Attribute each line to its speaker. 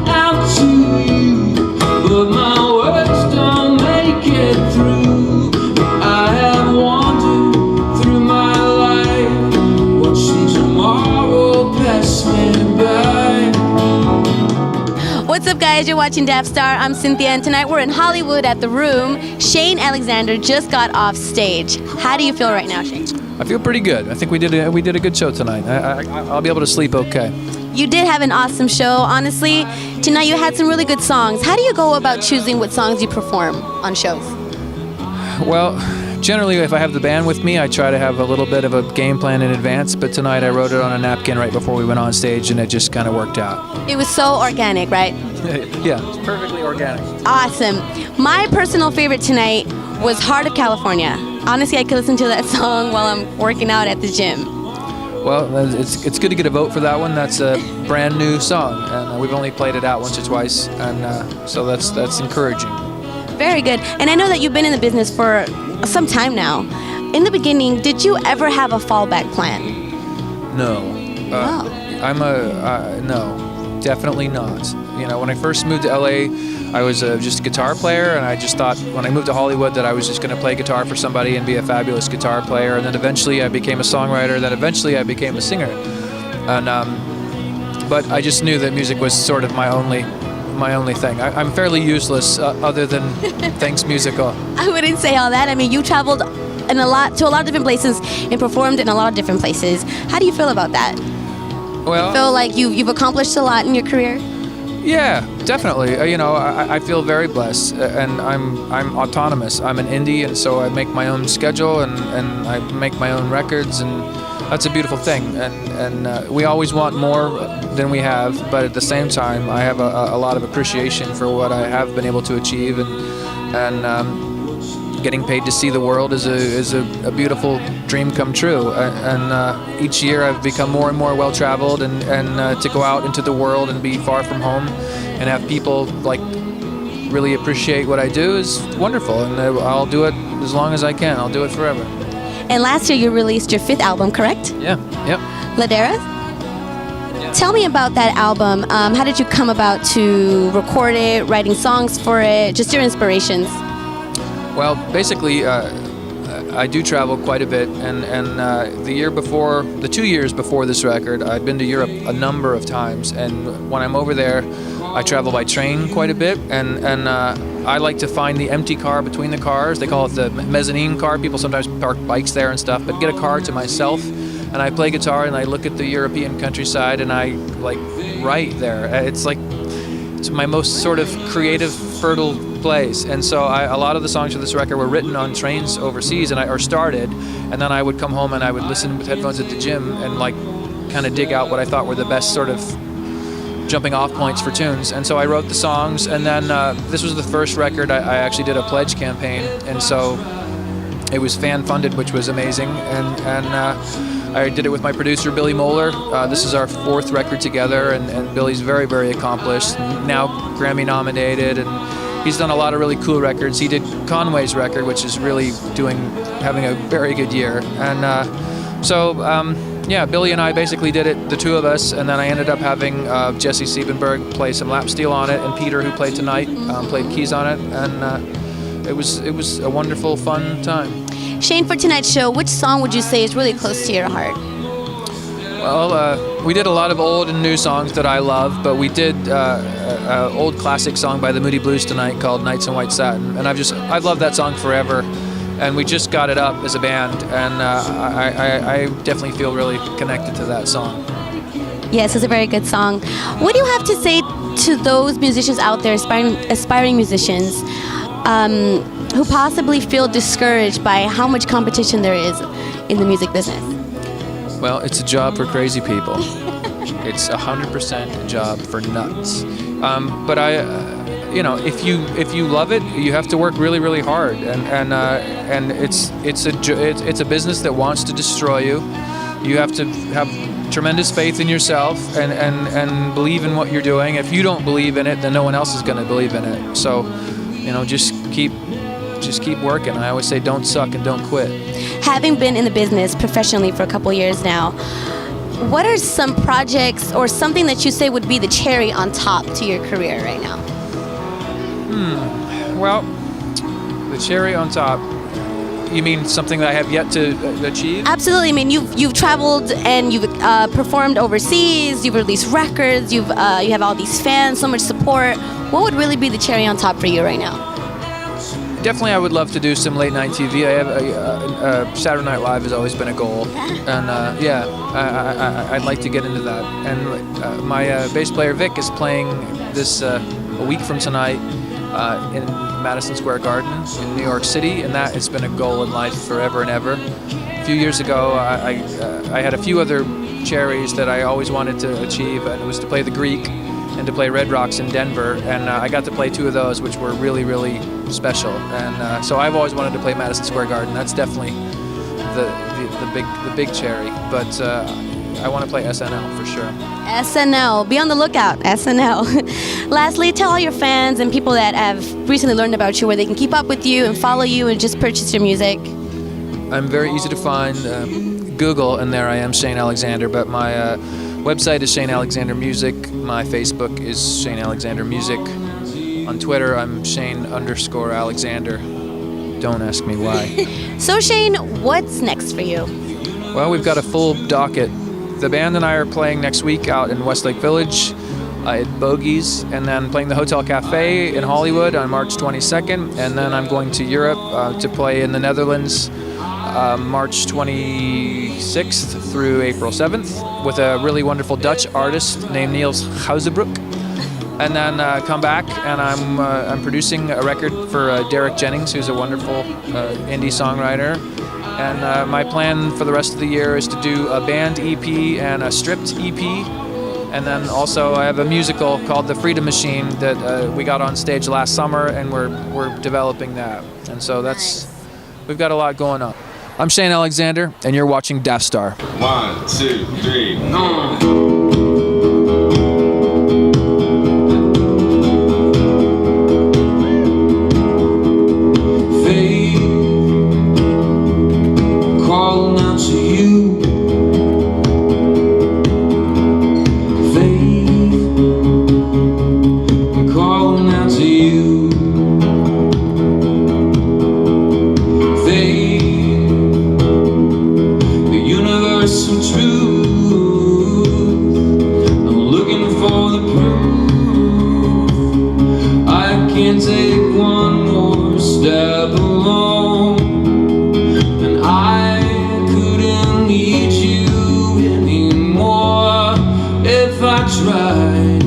Speaker 1: out to you, but my words don't make it through. I have wandered through my life, watching tomorrow pass me by.
Speaker 2: What's up, guys? You're watching Daftstar. I'm Cynthia, and tonight we're in Hollywood at the Room. Shane Alexander just got off stage. How do you feel right now, Shane?
Speaker 3: I feel pretty good. I think we did a good show tonight. I'll be able to sleep okay.
Speaker 2: You did have an awesome show. Honestly, tonight you had some really good songs. How do you go about choosing what songs you perform on shows?
Speaker 3: Well, generally, if I have the band with me, I try to have a little bit of a game plan in advance. But tonight I wrote it on a napkin right before we went on stage, and it just kind of worked out.
Speaker 2: It was so organic, right?
Speaker 3: Yeah, it's perfectly organic.
Speaker 2: Awesome. My personal favorite tonight was Heart of California. Honestly, I could listen to that song while I'm working out at the gym.
Speaker 3: Well, it's good to get a vote for that one. That's a brand new song, and we've only played it out once or twice, and so that's encouraging.
Speaker 2: Very good. And I know that you've been in the business for some time now. In the beginning, did you ever have a fallback plan?
Speaker 3: No.
Speaker 2: Oh.
Speaker 3: No, definitely not. You know, when I first moved to LA, I was just a guitar player, and I just thought when I moved to Hollywood that I was just going to play guitar for somebody and be a fabulous guitar player. And then eventually I became a songwriter. Then eventually I became a singer. And but I just knew that music was sort of my only thing. I'm fairly useless other than things musical.
Speaker 2: I wouldn't say all that. I mean, you traveled to a lot of different places and performed in a lot of different places. How do you feel about that?
Speaker 3: Well,
Speaker 2: You feel like you've accomplished a lot in your career?
Speaker 3: yeah, definitely. You know, I feel very blessed, and I'm autonomous. I'm an indie, and so I make my own schedule, and I make my own records, and that's a beautiful thing. And we always want more than we have, but at the same time, I have a lot of appreciation for what I have been able to achieve, and getting paid to see the world is a beautiful dream come true. And each year I've become more and more well-traveled, and to go out into the world and be far from home and have people like really appreciate what I do is wonderful. And I'll do it as long as I can. I'll do it forever.
Speaker 2: And last year you released your 5th album, correct?
Speaker 3: Yeah, yep.
Speaker 2: Ladera?
Speaker 3: Yeah.
Speaker 2: Tell me about that album. How did you come about to record it, writing songs for it, just your inspirations?
Speaker 3: Well, basically, I do travel quite a bit, and the 2 years before this record, I'd been to Europe a number of times, and when I'm over there, I travel by train quite a bit, and I like to find the empty car between the cars. They call it the mezzanine car. People sometimes park bikes there and stuff, but get a car to myself, and I play guitar, and I look at the European countryside, and I write there. It's my most sort of creative, fertile place, and so a lot of the songs for this record were written on trains overseas, or started, and then I would come home and I would listen with headphones at the gym and kind of dig out what I thought were the best sort of jumping off points for tunes. And so I wrote the songs, and then this was the first record I actually did a pledge campaign, and so it was fan funded, which was amazing, and I did it with my producer, Billy Moeller. This is our 4th record together, and Billy's very, very accomplished, now Grammy nominated, and he's done a lot of really cool records. He did Conway's record, which is really having a very good year. And Billy and I basically did it, the two of us, and then I ended up having Jesse Siebenberg play some lap steel on it, and Peter, who played tonight, played keys on it, and it was a wonderful, fun time.
Speaker 2: Shane, for tonight's show, which song would you say is really close to your heart?
Speaker 3: Well, we did a lot of old and new songs that I love, but we did an old classic song by the Moody Blues tonight called Nights in White Satin, and I've loved that song forever, and we just got it up as a band, and I definitely feel really connected to that song.
Speaker 2: Yes, it's a very good song. What do you have to say to those musicians out there, aspiring musicians, who possibly feel discouraged by how much competition there is in the music business?
Speaker 3: Well, it's a job for crazy people. It's 100% a job for nuts. But if you love it, you have to work really, really hard, and it's a business that wants to destroy you. You have to have tremendous faith in yourself and believe in what you're doing. If you don't believe in it, then no one else is going to believe in it. So, just keep working. I always say don't suck and don't quit.
Speaker 2: Having been in the business professionally for a couple years now, what are some projects or something that you say would be the cherry on top to your career right now?
Speaker 3: Well, the cherry on top. You mean something that I have yet to achieve?
Speaker 2: Absolutely. I mean, you've traveled and you've performed overseas. You've released records. You have all these fans, so much support. What would really be the cherry on top for you right now?
Speaker 3: Definitely, I would love to do some late night TV. I have Saturday Night Live has always been a goal, and I'd like to get into that. And my bass player Vic is playing this a week from tonight in Madison Square Garden in New York City, and that has been a goal in life forever and ever. A few years ago, I had a few other cherries that I always wanted to achieve, and it was to play the Greek and to play Red Rocks in Denver, and I got to play two of those, which were really, really special. And so I've always wanted to play Madison Square Garden. That's definitely the big cherry, but I want to play SNL for sure.
Speaker 2: SNL. Be on the lookout. SNL. Lastly, tell all your fans and people that have recently learned about you where they can keep up with you and follow you and just purchase your music.
Speaker 3: I'm very easy to find. Google, and there I am, Shane Alexander. But my website is Shane Alexander Music. My Facebook is Shane Alexander Music. On Twitter, I'm Shane_Alexander. Don't ask me why.
Speaker 2: So Shane, what's next for you?
Speaker 3: Well, we've got a full docket. The band and I are playing next week out in Westlake Village at Bogies, and then playing the Hotel Cafe in Hollywood on March 22nd, and then I'm going to Europe to play in the Netherlands March 26th through April 7th with a really wonderful Dutch artist named Niels Gauzebroek. And then come back, and I'm producing a record for Derek Jennings, who's a wonderful indie songwriter. And my plan for the rest of the year is to do a band EP and a stripped EP. And then also I have a musical called The Freedom Machine that we got on stage last summer, and we're developing that. And so we've got a lot going on. I'm Shane Alexander, and you're watching Daftstar.
Speaker 1: 1, 2, 3, calling out to you, faith, I'm calling out to you, faith, the universal truth, I'm looking for the proof, I can't take one more step alone, and I couldn't need you anymore if I tried.